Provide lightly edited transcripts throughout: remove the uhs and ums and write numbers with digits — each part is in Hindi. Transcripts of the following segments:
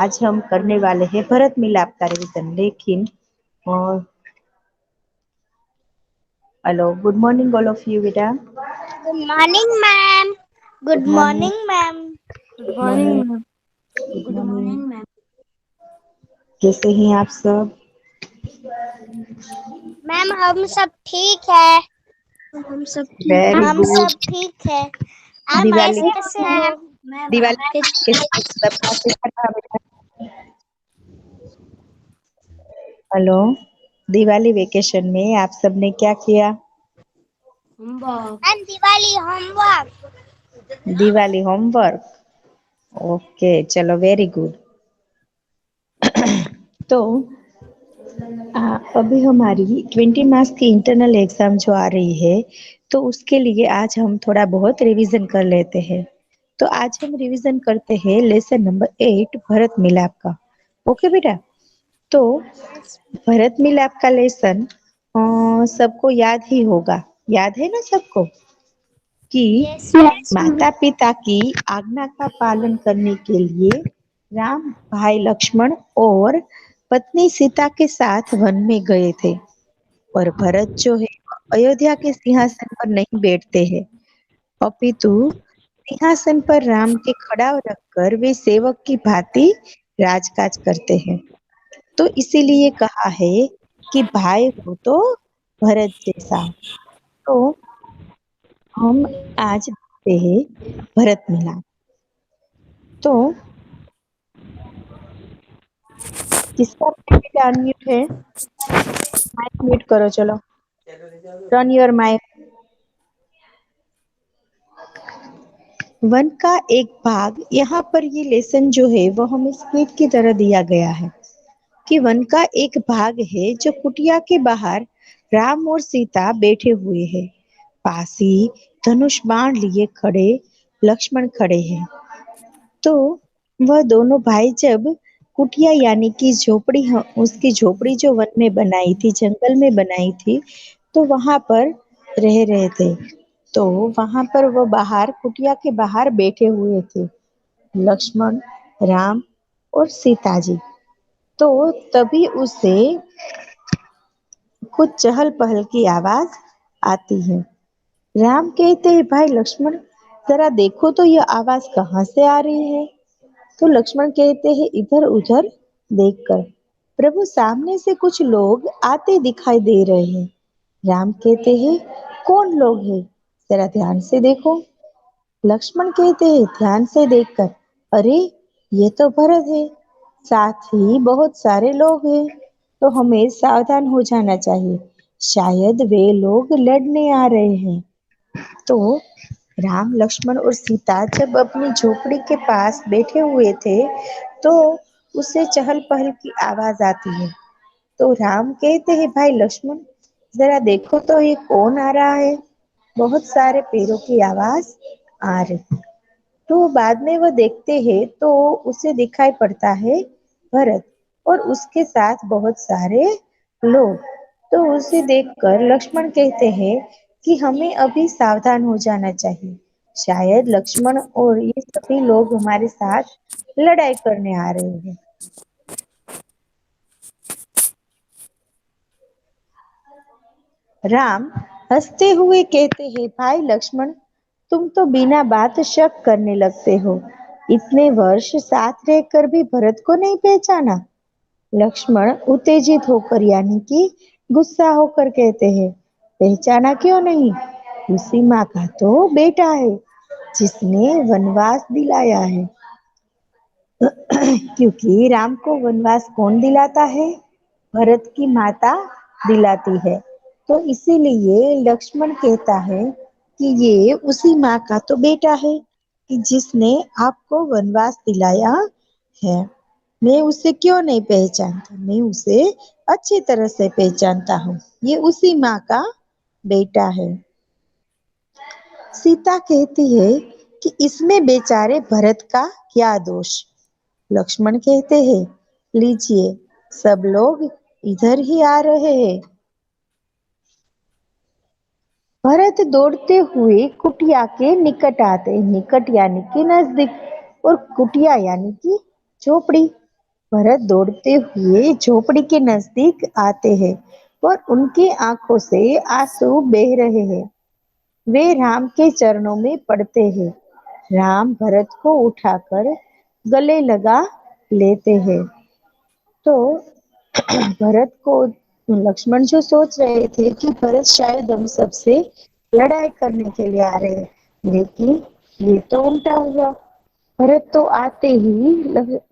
आज हम करने वाले हैं भरत मिलाप का रिवीजन। लेकिन hello, good morning all of you बेटा। Good morning, ma'am. Good Good morning. morning, ma'am. Good good morning morning. Ma'am. Good good morning. Morning ma'am. कैसे हैं आप सब? मैम हम सब ठीक है। हम सब ठीक वेरी है। हम गुड। सब ठीक है। आप दिवाली कैसे हो? मैम दिवाली आपके कैसे सबका कैसा था बेटा? हेलो, दिवाली वेकेशन में आप सबने क्या किया? Homework. Ma'am Diwali homework. Diwali homework. Okay, चलो वेरी गुड। तो अभी हमारी 20 मार्क्स की इंटरनल एग्जाम जो आ रही है, तो उसके लिए आज हम थोड़ा बहुत रिवीजन कर लेते हैं। तो आज हम रिवीजन करते हैं लेसन नंबर 8 भरत मिलाप का। ओके बेटा। तो भरत मिलाप का लेसन सबको याद ही होगा। याद है ना सबको कि यस मैम। माता पिता की आज्ञा का पालन करने के लिए राम भाई लक्ष्मण और पत्नी सीता के साथ वन में गए थे। और भरत जो है अयोध्या के सिंहासन पर नहीं बैठते हैं, अपितु सिंहासन पर राम के खड़ा रखकर वे सेवक की भांति राजकाज करते हैं। तो इसीलिए कहा है कि भाई हो तो भरत जैसा। तो हम आज देखते हैं भरत मिलाप। तो किसका माइक अनम्यूट है? माइक म्यूट करो। चलो, टर्न योर माइक। वन का एक भाग, यहाँ पर ये लेसन जो है वो हमें स्क्रिप्ट की तरह दिया गया है कि वन का एक भाग है जो कुटिया के बाहर राम और सीता बैठे हुए हैं। पास ही धनुष बाण लिए खड़े लक्ष्मण खड़े हैं। तो वह दोनों भाई जब कुटिया यानी कि झोपड़ी, उसकी झोपड़ी जो वन में बनाई थी, जंगल में बनाई थी, तो वहां पर रह रहे थे। तो वहां पर वो बाहर कुटिया के बाहर बैठे हुए थे लक्ष्मण, राम और सीता जी। तो तभी उसे कुछ चहल पहल की आवाज आती है। राम कहते हैं, भाई लक्ष्मण जरा देखो तो यह आवाज कहाँ से आ रही है। तो लक्ष्मण कहते हैं, इधर उधर देखकर प्रभु सामने से कुछ लोग आते दिखाई दे रहे हैं। राम कहते हैं, कौन लोग हैं, जरा ध्यान से देखो। लक्ष्मण कहते हैं, ध्यान से देखकर, अरे ये तो भरत है, साथ ही बहुत सारे लोग हैं, तो हमें सावधान हो जाना चाहिए, शायद वे लोग लड़ने आ रहे हैं। तो राम लक्ष्मण और सीता जब अपनी झोपड़ी के पास बैठे हुए थे, तो उससे चहल पहल की आवाज आती है। तो राम कहते हैं, भाई लक्ष्मण जरा देखो तो ये कौन आ रहा है। बहुत सारे पैरों की आवाज आ रही। तो बाद में वह देखते हैं तो उसे दिखाई पड़ता है भरत और उसके साथ बहुत सारे लोग। तो उसे देखकर लक्ष्मण कहते हैं कि हमें अभी सावधान हो जाना चाहिए, शायद लक्ष्मण और ये सभी लोग हमारे साथ लड़ाई करने आ रहे हैं। राम हंसते हुए कहते हैं, भाई लक्ष्मण तुम तो बिना बात शक करने लगते हो, इतने वर्ष साथ रहकर भी भरत को नहीं पहचाना। लक्ष्मण उत्तेजित होकर यानी कि गुस्सा होकर कहते हैं, पहचाना क्यों नहीं, उसी माँ का तो बेटा है जिसने वनवास दिलाया है। क्योंकि राम को वनवास कौन दिलाता है, भरत की माता दिलाती है। तो इसीलिए लक्ष्मण कहता है कि ये उसी माँ का तो बेटा है कि जिसने आपको वनवास दिलाया है। मैं उसे क्यों नहीं पहचानता, मैं उसे अच्छी तरह से पहचानता हूँ, ये उसी माँ का बेटा है। सीता कहती है कि इसमें बेचारे भरत का क्या दोष। लक्ष्मण कहते हैं, लीजिए सब लोग इधर ही आ रहे हैं। भरत दौड़ते हुए कुटिया के निकट आते, निकट यानी कि नजदीक, और कुटिया यानी कि झोपड़ी। भरत दौड़ते हुए झोपड़ी के नजदीक आते हैं और उनकी आंखों से आंसू बह रहे हैं। वे राम के चरणों में पड़ते हैं। राम भरत को उठाकर गले लगा लेते हैं। तो भरत को लक्ष्मण जो सोच रहे थे कि भरत शायद हम सबसे लड़ाई करने के लिए आ रहे हैं, लेकिन ये तो उल्टा हुआ। भरत तो आते ही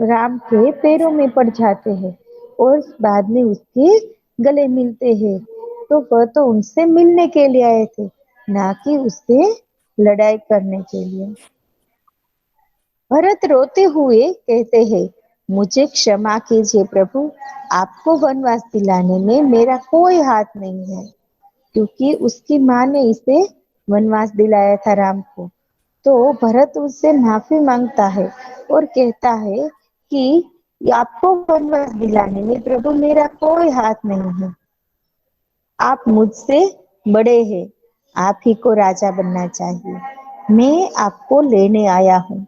राम के पैरों में पड़ जाते हैं और बाद में उसके गले मिलते हैं। तो वह तो उनसे मिलने के लिए आए थे, ना कि उससे लड़ाई करने के लिए। भरत रोते हुए कहते हैं, मुझे क्षमा कीजिए प्रभु, आपको वनवास दिलाने में मेरा कोई हाथ नहीं है, क्योंकि उसकी माँ ने इसे वनवास दिलाया था राम को। तो भरत उससे माफी मांगता है और कहता है कि आपको वनवास दिलाने में प्रभु मेरा कोई हाथ नहीं है, आप मुझसे बड़े हैं, आप ही को राजा बनना चाहिए, मैं आपको लेने आया हूँ,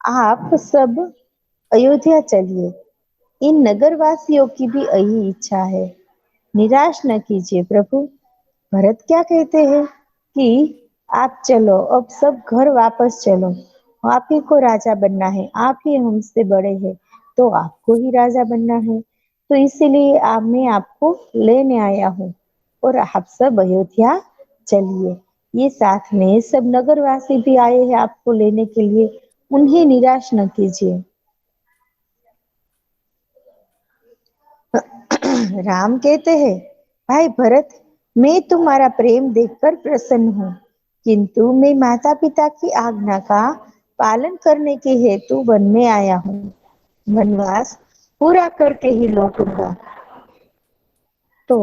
आप सब अयोध्या चलिए, इन नगरवासियों की भी यही इच्छा है, निराश न कीजिए प्रभु। भरत क्या कहते हैं कि आप चलो, अब सब घर वापस चलो, आप ही को राजा बनना है, आप ही हमसे बड़े हैं, तो आपको ही राजा बनना है, तो इसीलिए मैं आपको लेने आया हूँ और आप सब अयोध्या चलिए। ये साथ में सब नगरवासी भी आए हैं आपको लेने के लिए, उन्हें निराश न कीजिए। राम कहते हैं, भाई भरत, मैं तुम्हारा प्रेम देखकर प्रसन्न हूँ, किंतु मैं माता पिता की आज्ञा का पालन करने के हेतु वन में आया हूँ, वनवास पूरा करके ही लौटूंगा। तो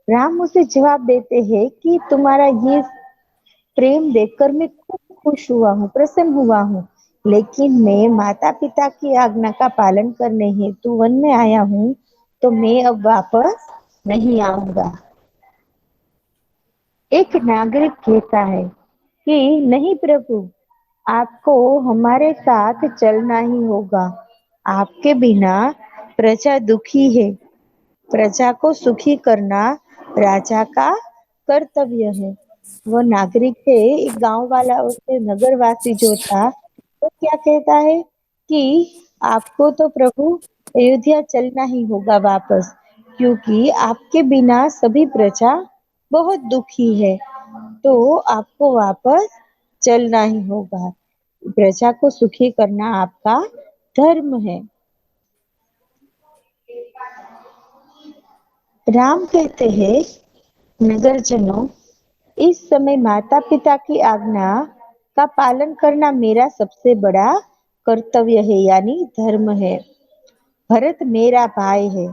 राम उसे जवाब देते हैं कि तुम्हारा ये प्रेम देखकर मैं खूब खुश हुआ हूँ, प्रसन्न हुआ हूँ, लेकिन मैं माता पिता की आज्ञा का पालन करने हेतु वन में आया हूँ, तो मैं अब वापस नहीं आऊंगा। एक नागरिक कहता है कि नहीं प्रभु, आपको हमारे साथ चलना ही होगा, आपके बिना प्रजा दुखी है, प्रजा को सुखी करना राजा का कर्तव्य है। वो नागरिक थे, एक गांव वाला, उसके नगरवासी जो था, वो क्या कहता है कि आपको तो प्रभु अयोध्या चलना ही होगा वापस, क्योंकि आपके बिना सभी प्रजा बहुत दुखी है, तो आपको वापस चलना ही होगा, प्रजा को सुखी करना आपका धर्म है। राम कहते हैं, नगरजनों, इस समय माता पिता की आज्ञा का पालन करना मेरा सबसे बड़ा कर्तव्य है, यानी धर्म है। भरत मेरा भाई है,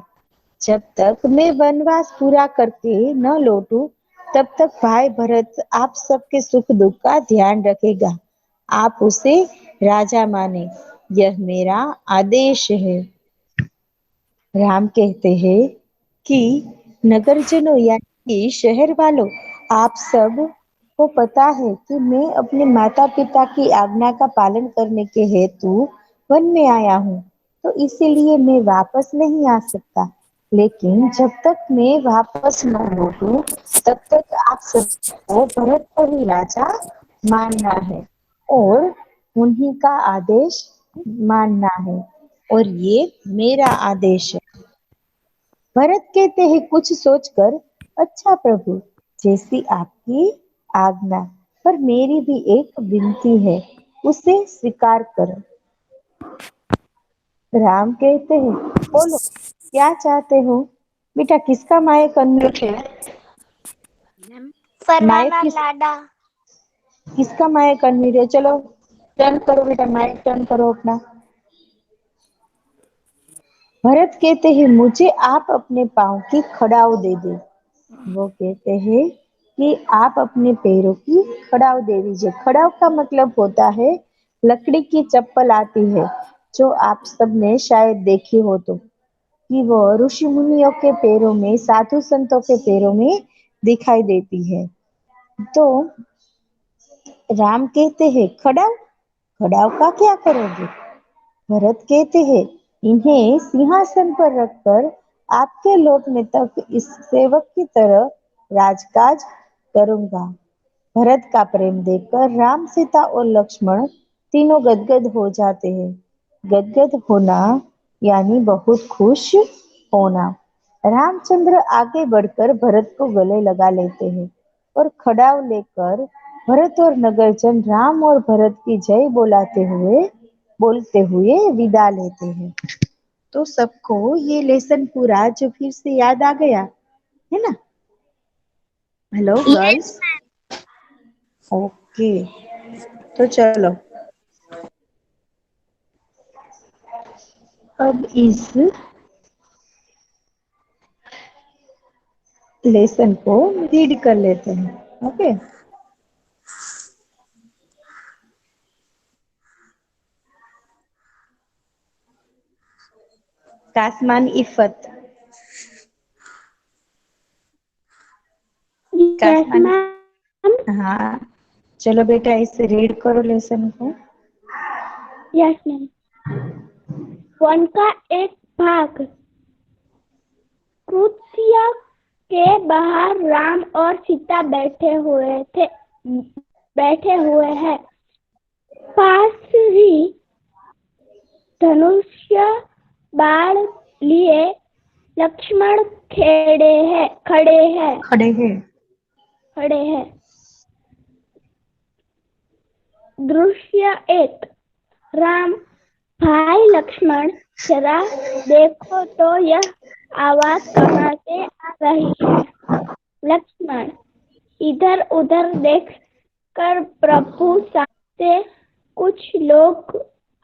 जब तक मैं वनवास पूरा करके न लौटूं, तब तक भाई भरत आप सबके सुख दुख का ध्यान रखेगा, आप उसे राजा माने, यह मेरा आदेश है। राम कहते हैं कि नगरजनों यानी कि शहर वालों, आप सब को पता है कि मैं अपने माता पिता की आज्ञा का पालन करने के हेतु वन में आया हूँ, तो इसीलिए मैं वापस नहीं आ सकता, लेकिन जब तक मैं वापस न लौटूं, तब तक आप सबको भरत को ही राजा मानना है और उन्हीं का आदेश मानना है, और ये मेरा आदेश है। भरत कहते हैं कुछ सोचकर, अच्छा प्रभु, जैसी आपकी आज्ञा, पर मेरी भी एक विनती है, उसे स्वीकार करो। राम कहते हैं, बोलो क्या चाहते हो। बेटा किसका माइक अनम्यूट है? माइक फरहाना किस लाडा। किसका माइक अनम्यूट है? चलो टर्न करो बेटा, माइक टर्न करो अपना। भरत कहते हैं, मुझे आप अपने पाँव की खड़ाऊ दे दे। वो कहते हैं कि आप अपने पैरों की खड़ाऊ दे दीजिए। खड़ाऊ का मतलब होता है लकड़ी की चप्पल आती है, जो आप सबने शायद देखी हो, तो कि वो ऋषि मुनियों के पैरों में, साधु संतों के पैरों में दिखाई देती है। तो राम कहते हैं, खड़ाऊ, खड़ाऊ का क्या करोगे? भरत कहते हैं, इन्हें सिंहासन पर रखकर आपके लौटने तक इस सेवक की तरह राजकाज करूंगा। भरत का प्रेम देखकर राम, सीता और लक्ष्मण तीनों गदगद हो जाते हैं। गदगद होना यानी बहुत खुश होना। रामचंद्र आगे बढ़कर भरत को गले लगा लेते हैं और खड़ाव लेकर भरत और नगरजन राम और भरत की जय बोलते हुए विदा लेते हैं। तो सबको ये लेसन पूरा जो फिर से याद आ गया है ना? Hello Yes, girls. ओके, तो चलो अब इस लेसन को रीड कर लेते हैं। ओके, कासमान इफ़त। Yes, कासमान, ma'am. हाँ चलो बेटा इसे रीड करो लेसन को। Yes, ma'am. वन का एक भाग। क्रुसिया के बाहर राम और सीता बैठे हुए हैं। पास ही धनुष्य बाण लिए लक्ष्मण खड़े हैं। दृश्य एक। राम, भाई लक्ष्मण, जरा देखो तो यह आवाज कहाँ से आ रही है। लक्ष्मण, इधर उधर देखकर प्रभु, सामने कुछ लोग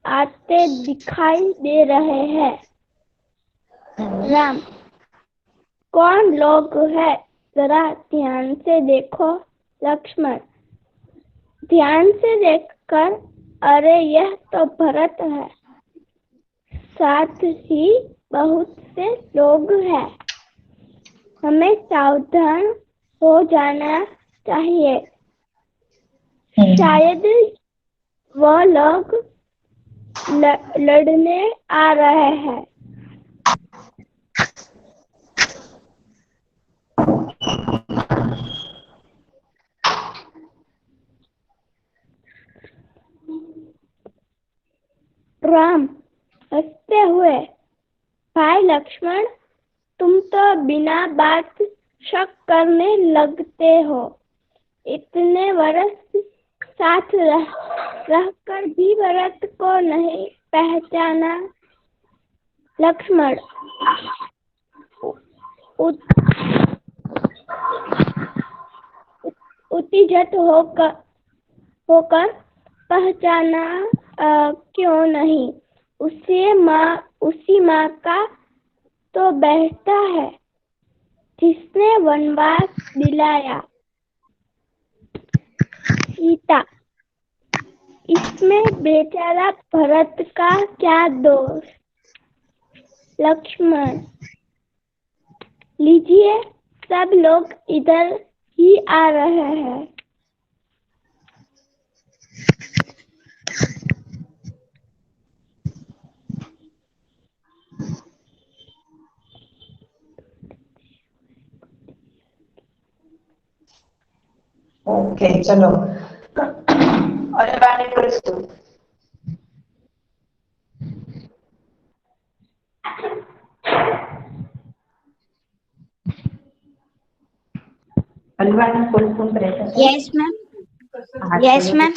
आते दिखाई दे रहे हैं। राम, कौन लोग हैं? जरा ध्यान से देखो। लक्ष्मण, ध्यान से देखकर, अरे यह तो भरत है, साथ ही बहुत से लोग हैं। हमें सावधान हो जाना चाहिए। शायद वो लोग लड़ने आ रहे हैं। राम हंसते हुए, भाई लक्ष्मण, तुम तो बिना बात शक करने लगते हो। इतने वर्ष साथ रहकर भी भरत को नहीं पहचाना। लक्ष्मण उत्तेजित होकर पहचाना क्यों नहीं? उसी माँ का तो बेटा है जिसने वनवास दिलाया। सीता, इसमें बेचारा भरत का क्या दोष? लक्ष्मण, लीजिए, सब लोग इधर ही आ रहे हैं। ओके चलो और बाने करिस्तु अलवाने कोल्सुन press. yes, ma'am. Yes, ma'am.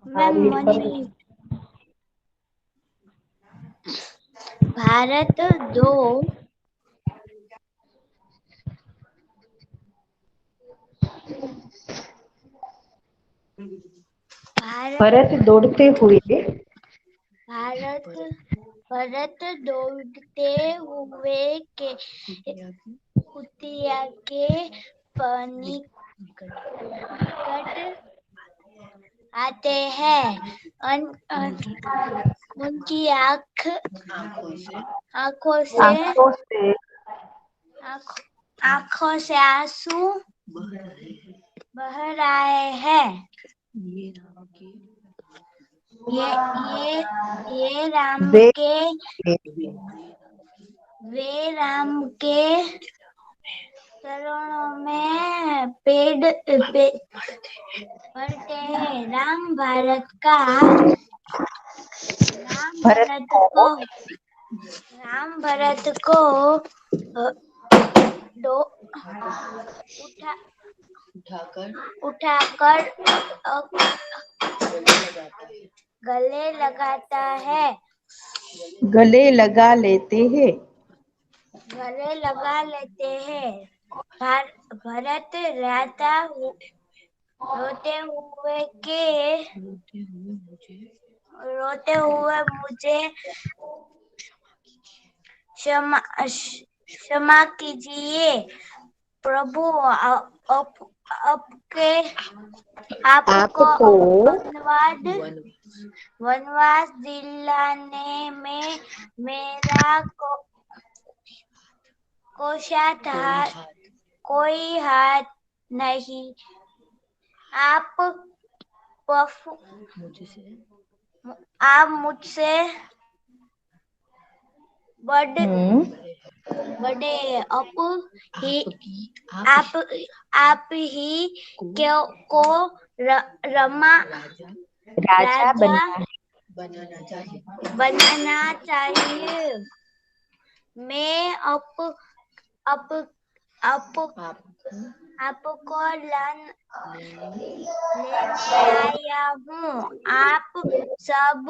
Ma'am, 1 minute. Bharat दो भरत दौड़ते हुए के कुतिया के निकट आते हैं। उनकी आंखों से आंसू बह रहे हैं। ये राम वे के चरणों में पड़ते हैं। भरत को राम भरत को अ, दो उठाकर गले लगाता है। गले लगा लेते हैं। भरत रोते हुए मुझे क्षमा कीजिए प्रभु। आपके आपको आपको वनवास दिलाने में मेरा कोई हाथ नहीं। आप मुझसे बड़े आप ही को रमा राजा राजा बनाना बनाना चाहिए। मैं आपको लेने आया हूँ। आप सब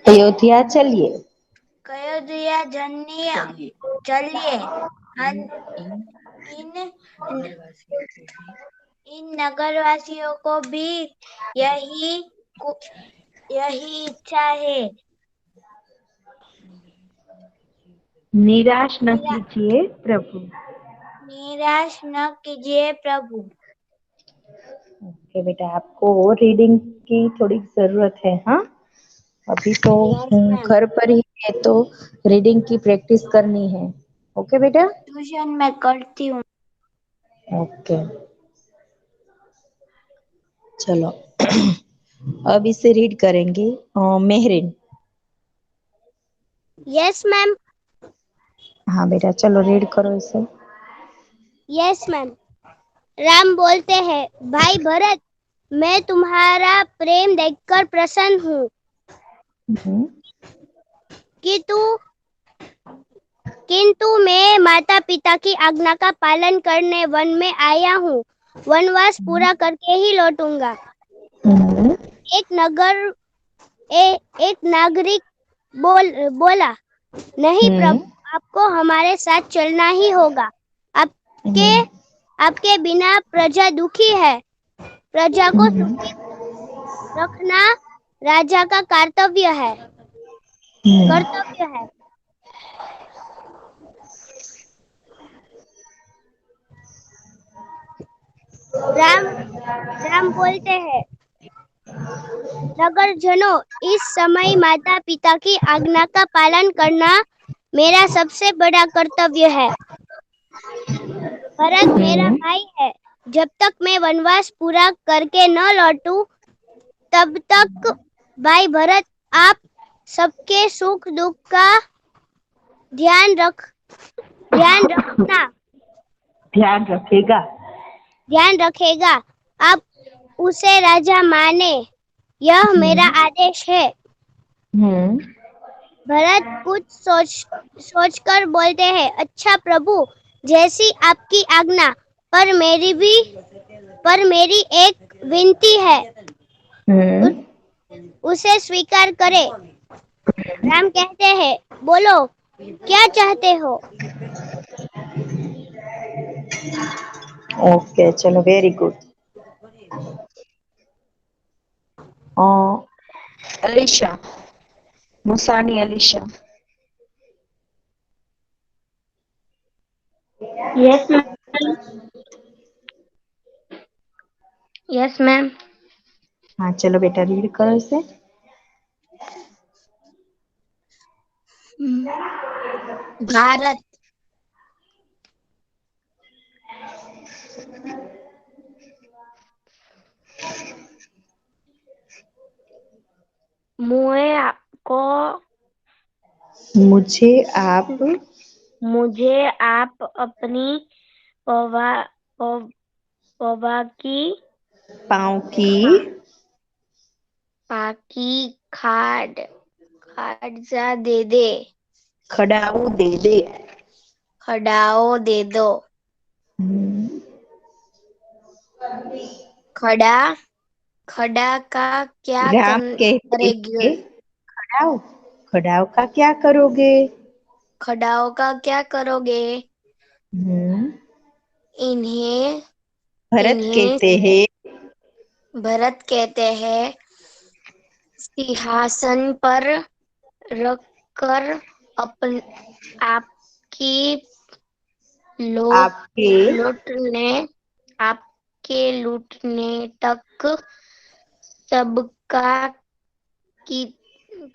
अयोध्या चलिए। अयोध्या चलिए। इन नगरवासियों को भी यही इच्छा है। निराश न कीजिए प्रभु। निराश न कीजिए प्रभु। ओके बेटा, आपको और रीडिंग की थोड़ी जरूरत है। हाँ, अभी तो घर पर ही है तो रीडिंग की प्रैक्टिस करनी है। ओके बेटा। ट्यूशन में करती हूँ। ओके, चलो अब इसे रीड करेंगे मेहरीन। Yes ma'am. हाँ बेटा, चलो रीड करो इसे। Yes ma'am. राम बोलते हैं, भाई भरत, मैं तुम्हारा प्रेम देखकर प्रसन्न हूँ किंतु मैं माता पिता की आज्ञा का पालन करने वन में आया हूँ। वनवास पूरा करके ही लौटूंगा। एक नागरिक बोला, नहीं प्रभु, आपको हमारे साथ चलना ही होगा। आपके बिना प्रजा दुखी है। प्रजा को सुखी रखना राजा का कर्तव्य है। राम बोलते हैं, नगरजनों, इस समय माता पिता की आज्ञा का पालन करना मेरा सबसे बड़ा कर्तव्य है। भरत मेरा भाई है। जब तक मैं वनवास पूरा करके न लौटूं, तब तक भाई भरत आप सबके सुख दुख का ध्यान रखेगा। आप उसे राजा माने, यह मेरा आदेश है। भरत कुछ सोचकर बोलते हैं, अच्छा प्रभु, जैसी आपकी आज्ञा, पर मेरी एक विनती है। उसे स्वीकार करें। राम कहते हैं, बोलो, क्या चाहते हो? ओके, चलो, very good. Alisha, Musani Alisha. Yes ma'am. हाँ, चलो बेटा, रीड करो इसे। भारत मुझे को मुझे आप मुझे आप अपनी पवा पव- पवा की पाँव की पाकी खाजा दे दे खड़ाऊ दे दे। खड़ाओ दे दो। हम्म, खड़ा खड़ा का क्या राम कहते करेगी? हैं खड़ाऊ, खड़ाऊ का क्या करोगे? खड़ाओ का क्या करोगे? हम्म, इन्हें भरत इन्हें कहते हैं भरत कहते हैं सिंहासन पर रखकर अपन आपकी लौट आपके लौटने आपके लूटने तक सबका की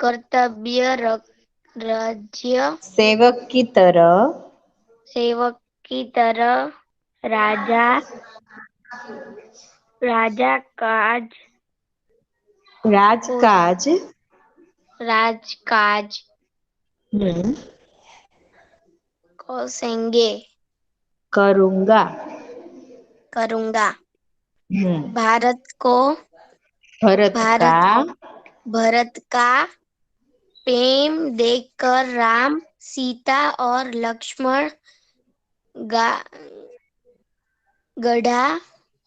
कर्तव्य राज्य सेवक की तरह सेवक की तरह राजा राजा काज को राजकाज राजकाज हम्म, को सेंगे करूंगा। करूंगा। हम्म, भारत को भरत का भारत भारत का प्रेम देखकर राम सीता और लक्ष्मण गा- गधा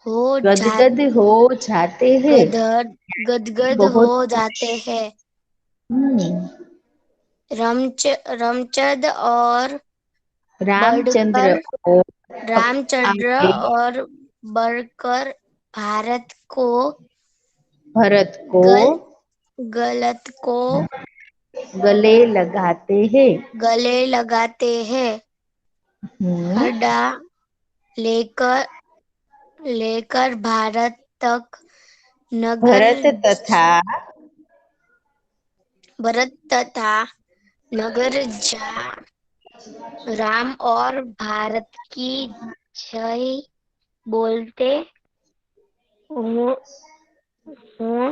हो जा गदगद हो जाते हैं। गदगद गदगद हो बहुत जाते हैं। हम्म, रामचंद्र और रामचंद्र बढ़कर और रामचंद्र आगे और बढ़कर भारत को भरत को गल गलत को गले लगाते हैं। गले लगाते हैं। हम्म, खड़ा लेकर लेकर भारत तक नगर भरत तथा भरत तथा नगर जा राम और भारत की जय बोलते हो हो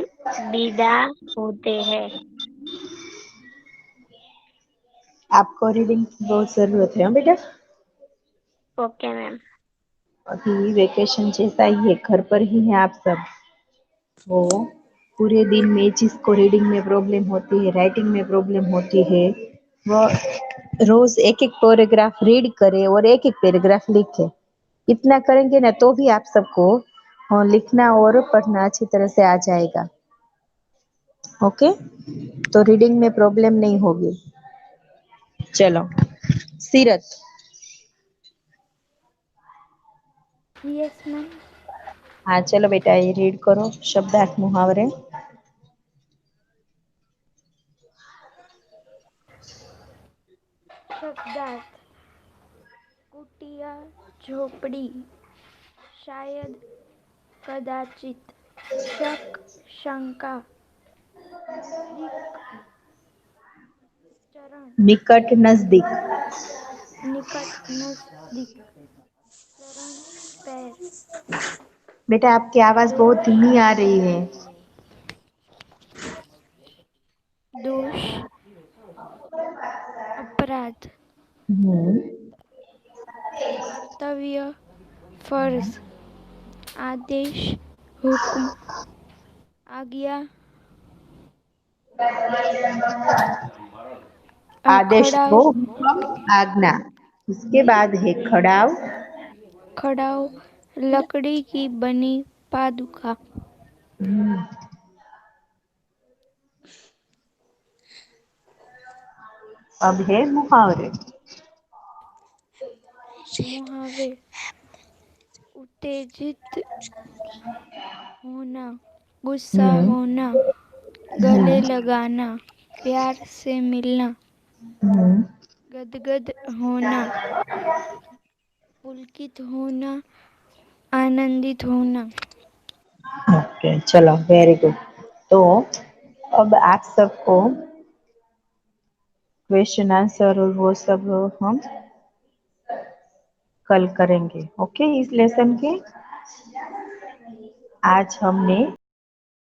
विदा होते हैं। आपको रीडिंग की बहुत जरूरत है हाँ बेटा। Okay ma'am. अभी वेकेशन जैसा ही है, घर पर ही है आप सब। वो पूरे दिन में जिसको रीडिंग में प्रॉब्लम होती है, राइटिंग में प्रॉब्लम होती है, वो रोज एक एक पैराग्राफ रीड करे और एक एक पैराग्राफ लिखे। इतना करेंगे ना तो भी आप सबको लिखना और पढ़ना अच्छी तरह से आ जाएगा। ओके, तो रीडिंग में प्रॉब्लम नहीं होगी। चलो, सीरत। Yes ma'am. हाँ चलो बेटा, ये रीड करो शब्दार्थ मुहावरे। शब्दार्थ कुटिया झोपड़ी शायद कदाचित शक शंका नजदीक चरण निकट नजदीक। निकट नजदीक चरण पैर बेटा आपकी आवाज बहुत धीमी आ रही है। दोष अपराध हम्म, कर्तव्य फर्ज आदेश हुक्म आज्ञा आदेश खड़ाव वो हुक्म आज्ञा। उसके बाद है खड़ाव। खड़ाव लकड़ी की बनी पादुका हम्म, अब है मुहावरे। मुहावरे उत्तेजित होना गुस्सा हम्म, होना गले हम्म, लगाना प्यार से मिलना हम्म, गदगद होना पुलकित होना आनंदित होना। ओके चलो, वेरी गुड। तो अब आप सबको क्वेश्चन आंसर और वो सब हम कल करेंगे। ओके, इस लेसन के आज हमने